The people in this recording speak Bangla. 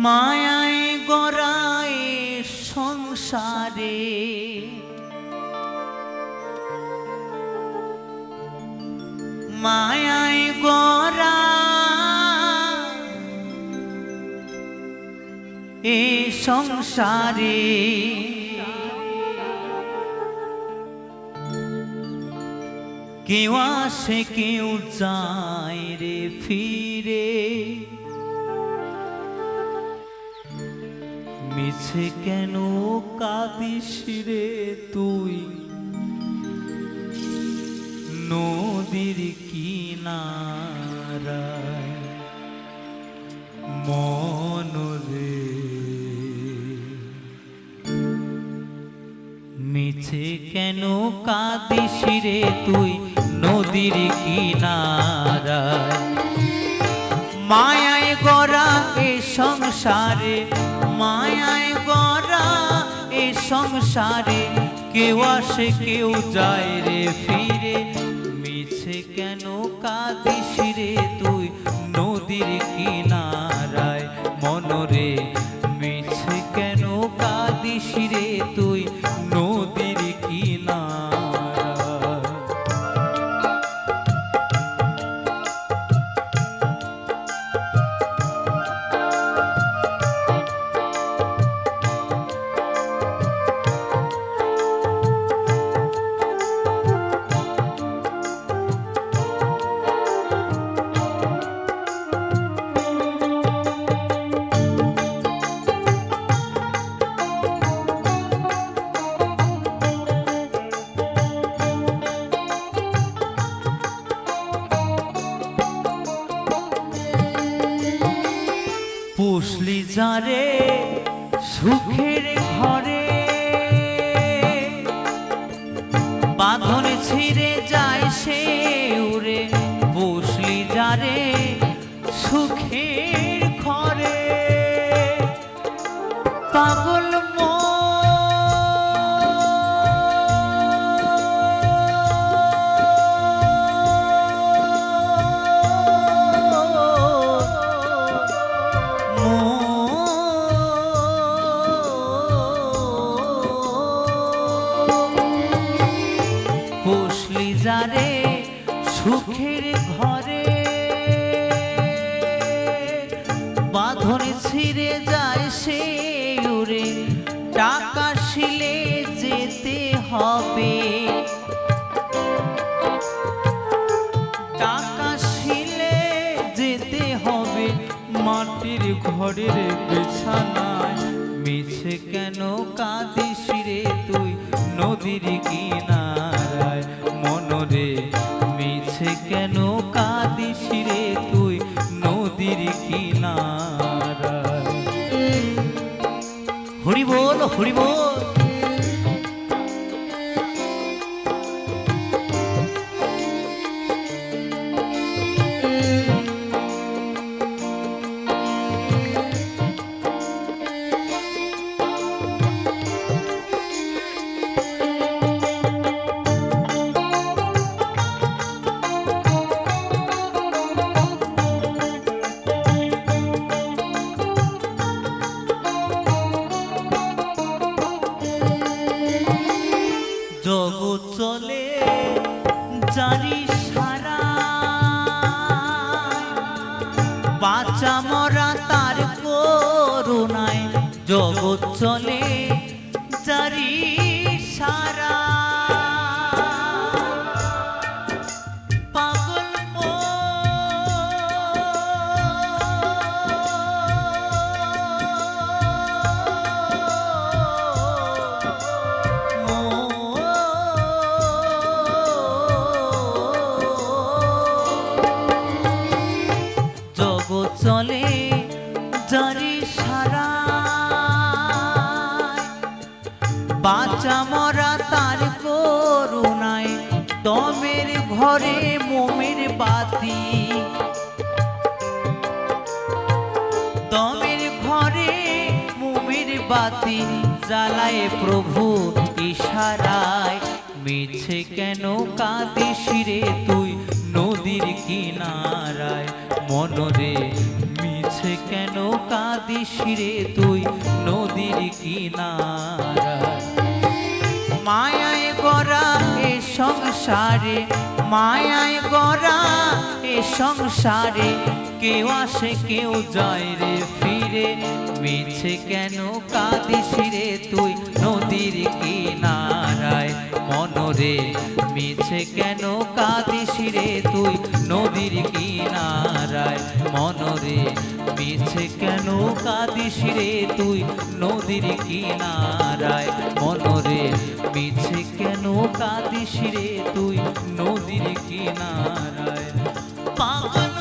মায়ায় গড়ায় সংসারে মায়ায় গড়া এ সংসারে কেউ আসে কেউ যায় রে ফিরে মিছে কেন কাঁদিস রে তুই নদীর কিনারায় মন রে মিছে কেন কাঁদিস রে তুই নদীর কিনারায় মায়ায় গড়া এ সংসারে মায়ায় গড়া এ সংসারে কেউ আসে কেউ যায় রে ফিরে মিছে কেন কাঁদিস রে তুই নদীর কিনারায় মনরে মিছে কেন কাঁদিস রে তুই নদীর কিনারায় পুষলি যারে সুখের ঘরে বাঁধন ছিঁড়ে যায় সে উড়ে পুষলি যারে সুখের ঘরে পাগল পুষলি যারে সুখের ঘরে বাঁধন ছিঁড়ে যায় সে উড়ে টাকা শিলে যেতে হবে টাকা শিলে যেতে হবে মাটির ঘরের বিছানায় মিছে কেন কাঁদিস রে তুই নদীর কিনারায় মনরে মিছে কেন কাঁদিস রে তুই নদীর কিনারায় হরি বল হরি বল জগৎ চলে জারি সারা বাঁচা মরা তার করুণায় জগৎ চলে জারি সারা পাগল চলে জারি সারা বাঁচা মরা তার করুণায় দমের ঘরে মোমের বাতি দমের ঘরে মোমের বাতি জ্বালায় প্রভু ইশারায় মিছে কেন কাঁদিস রে তুই নদীর কিনারায় মনরে মিছে মিছে কেন কাঁদিস রে তুই নদীর কিনারায় মায়ায় গড়া এ সংসারে মায়ায় গড়া এ সংসারে কেউ আসে কেউ যায় রে ফিরে মিছে কেন কাঁদিস রে তুই নদীর কিনারায় মনরে মিছে কেন কাঁদিস রে তুই নদীর কিনারায় মনরে মিছে কেন কাঁদিস রে তুই নদীর কিনারায় মনরে মিছে কেন কাঁদিস রে তুই নদীর কিনারায় পাগল